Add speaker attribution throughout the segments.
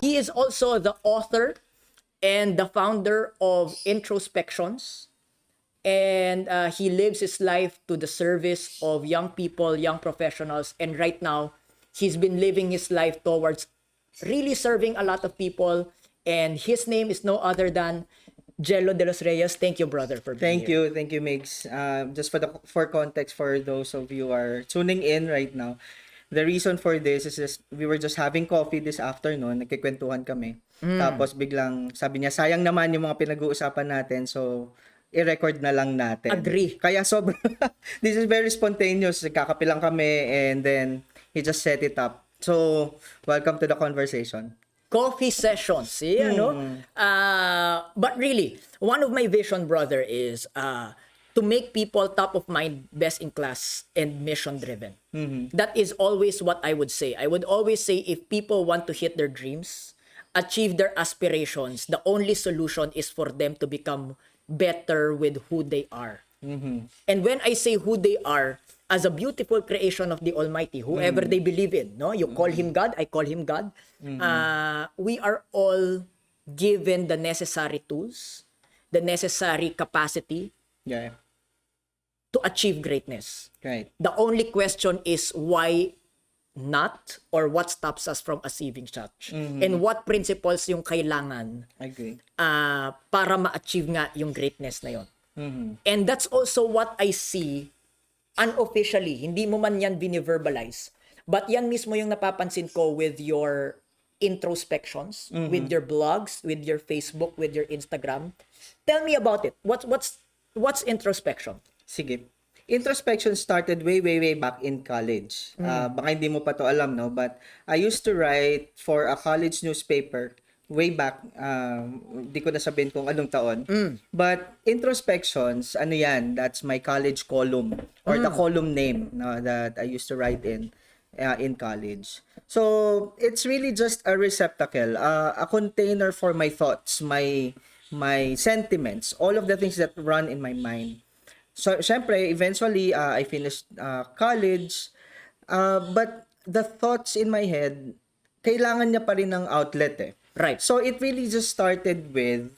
Speaker 1: He is also the author and the founder of Introspections. And he lives his life to the service of young people, young professionals. And right now, he's been living his life towards really serving a lot of people. And his name is no other than Jello de los Reyes. Thank you, brother, for being here.
Speaker 2: Thank you, Migs. Just for context, for those of you who are tuning in right now, the reason for this is just, we were just having coffee this afternoon, nagkikwentuhan kami. Tapos biglang sabi niya, sayang naman yung mga pinag-uusapan natin, so i-record na lang natin.
Speaker 1: Agree.
Speaker 2: Kaya sobrang, this is very spontaneous. Kakapilang kami and then he just set it up. So, welcome to the conversation.
Speaker 1: Coffee sessions, but really, one of my vision, brother, is to make people top of mind, best in class, and mission driven. That is always what I would say. I would always say, if people want to hit their dreams, achieve their aspirations, the only solution is for them to become better with who they are. And when I say who they are, as a beautiful creation of the Almighty, whoever they believe in, no, you call him God, I call him God. We are all given the necessary tools, the necessary capacity, to achieve greatness.
Speaker 2: Right.
Speaker 1: The only question is why not, or what stops us from achieving such, and what principles yung kailangan para ma-achieve nga yung greatness na yon. And that's also what I see unofficially, hindi mo man yan bini-verbalize, but yan mismo yung napapansin ko with your introspections, with your blogs, with your Facebook, with your Instagram. Tell me about it. What's introspection?
Speaker 2: Sige. Introspection started way back in college. Baka hindi mo pa to alam, no? But I used to write for a college newspaper way back. Di ko na sabihin kung anong taon. But introspections, ano yan? That's my college column, or the column name, no, that I used to write in college. So it's really just a receptacle, a container for my thoughts, my sentiments, all of the things that run in my mind. So, syempre, eventually, I finished college, but the thoughts in my head, kailangan niya pa rin ng outlet eh.
Speaker 1: Right.
Speaker 2: So, it really just started with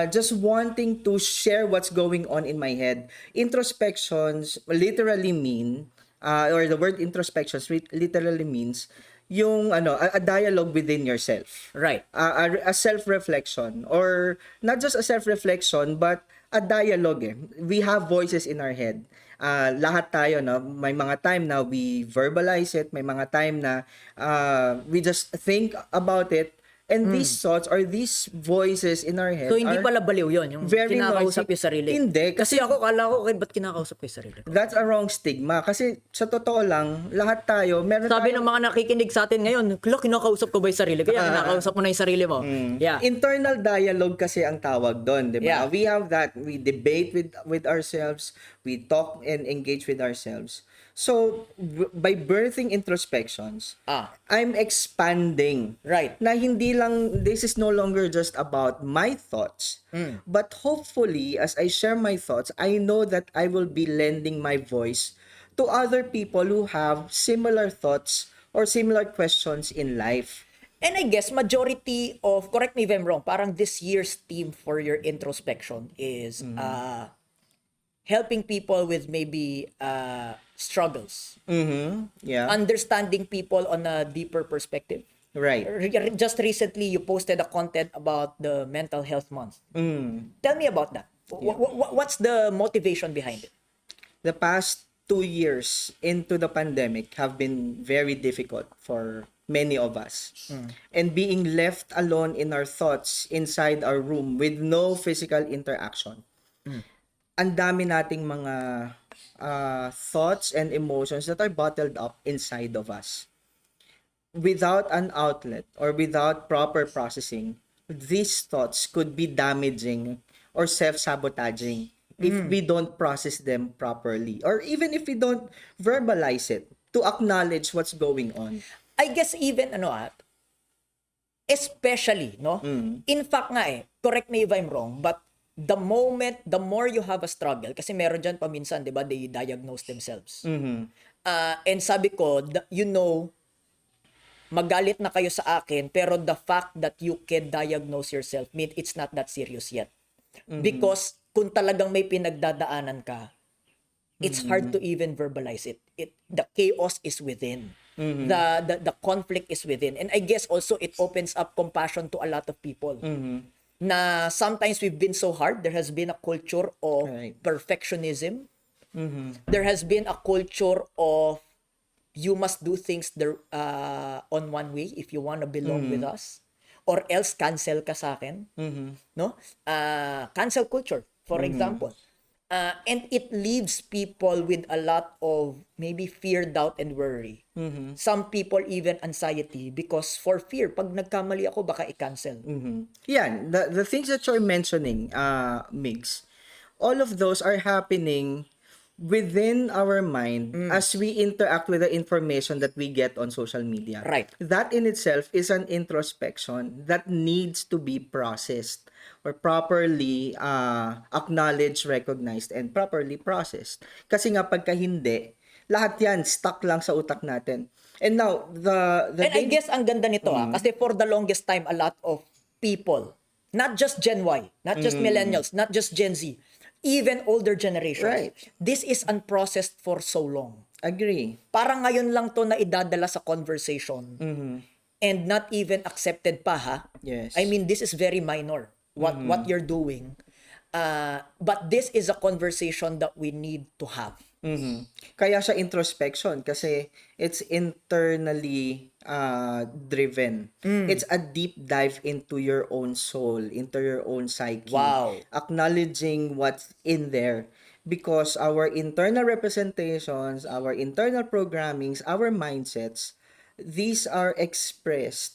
Speaker 2: just wanting to share what's going on in my head. Introspections literally mean, or the word introspections literally means, yung a dialogue within yourself.
Speaker 1: Right.
Speaker 2: A self-reflection, or not just a self-reflection, but a dialogue eh. We have voices in our head. Lahat tayo, no? May mga time na we verbalize it, may mga time na we just think about it, and these thoughts or these voices in our head.
Speaker 1: So hindi pala baliw yun, yung kinakausap yung sarili.
Speaker 2: Hindi.
Speaker 1: Kasi ako, kala ko, ba't kinakausap ko yung sarili ko?
Speaker 2: That's a wrong stigma. Kasi sa totoo lang, lahat tayo, meron
Speaker 1: Sabi
Speaker 2: tayo,
Speaker 1: ng mga nakikinig sa atin ngayon, kinakausap ko ba yung sarili? Kaya kinakausap mo na yung sarili mo. Yeah.
Speaker 2: Internal dialogue kasi ang tawag doon, di ba?
Speaker 1: Yeah.
Speaker 2: We have that. We debate with ourselves. We talk and engage with ourselves. So, by birthing introspections, I'm expanding.
Speaker 1: Right.
Speaker 2: Na hindi lang, this is no longer just about my thoughts. But hopefully, as I share my thoughts, I know that I will be lending my voice to other people who have similar thoughts or similar questions in life.
Speaker 1: And I guess majority of, correct me if I'm wrong, parang this year's theme for your introspection is helping people with maybe struggles.
Speaker 2: Yeah.
Speaker 1: Understanding people on a deeper perspective.
Speaker 2: Right.
Speaker 1: Just recently, you posted a content about the Mental Health Month. Tell me about that. What's the motivation behind it?
Speaker 2: The past 2 years into the pandemic have been very difficult for many of us. And being left alone in our thoughts inside our room with no physical interaction. Ang dami nating mga thoughts and emotions that are bottled up inside of us. Without an outlet or without proper processing, these thoughts could be damaging or self-sabotaging if we don't process them properly, or even if we don't verbalize it to acknowledge what's going on.
Speaker 1: I guess even especially, no? In fact nga correct me if I'm wrong, but the more you have a struggle, kasi meron dyan paminsan, di ba, they diagnose themselves. And sabi ko, magalit na kayo sa akin, pero the fact that you can diagnose yourself means it's not that serious yet. Because kung talagang may pinagdadaanan ka, it's hard to even verbalize it. The chaos is within. The conflict is within. And I guess also it opens up compassion to a lot of people. Na sometimes we've been so hard. There has been a culture of perfectionism. There has been a culture of you must do things on one way if you want to belong with us, or else cancel ka sa akin. No? Cancel culture, for example. And it leaves people with a lot of maybe fear, doubt, and worry. Some people even anxiety because for fear, pag nagkamali ako, baka i-cancel.
Speaker 2: Yeah, the things that you're mentioning, Migs, all of those are happening within our mind as we interact with the information that we get on social media.
Speaker 1: Right.
Speaker 2: That in itself is an introspection that needs to be processed or properly acknowledged, recognized, and properly processed. Kasi nga pagka hindi, lahat yan stuck lang sa utak natin. And now,
Speaker 1: And I guess ang ganda nito kasi for the longest time, a lot of people, not just Gen Y, not just millennials, not just Gen Z, even older generations.
Speaker 2: Right.
Speaker 1: This is unprocessed for so long.
Speaker 2: Agree.
Speaker 1: Parang ngayon lang to na idadala sa conversation and not even accepted pa ha.
Speaker 2: Yes.
Speaker 1: I mean, this is very minor what you're doing. But this is a conversation that we need to have.
Speaker 2: Kaya siya introspection kasi it's internally driven. It's a deep dive into your own soul, into your own psyche.
Speaker 1: Wow.
Speaker 2: Acknowledging what's in there because our internal representations, our internal programmings, our mindsets, these are expressed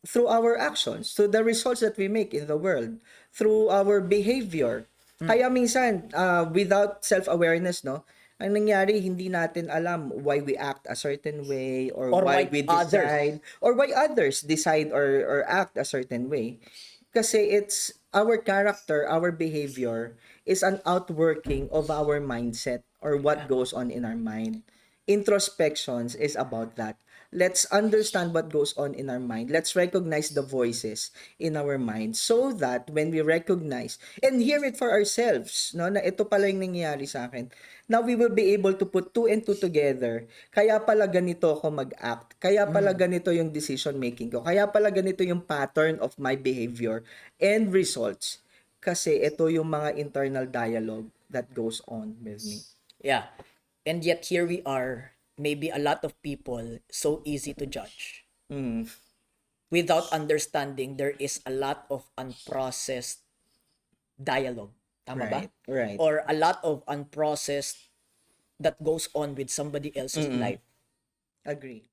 Speaker 2: through our actions, through the results that we make in the world, through our behavior. Kaya minsan, without self-awareness, no, ang nangyari, hindi natin alam why we act a certain way or why we decide or why others decide or act a certain way. Kasi it's our character, our behavior is an outworking of our mindset or what goes on in our mind. Introspections is about that. Let's understand what goes on in our mind. Let's recognize the voices in our mind so that when we recognize and hear it for ourselves, no, na ito pala yung nangyayari sa akin, now we will be able to put two and two together. Kaya pala ganito ako mag-act. Kaya pala ganito yung decision making ko. Kaya pala ganito yung pattern of my behavior and results. Kasi ito yung mga internal dialogue that goes on with me.
Speaker 1: Yeah. And yet here we are, maybe a lot of people so easy to judge. Without understanding there is a lot of unprocessed dialogue. Tama ba?
Speaker 2: Right.
Speaker 1: Or a lot of unprocessed that goes on with somebody else's life.
Speaker 2: Agree.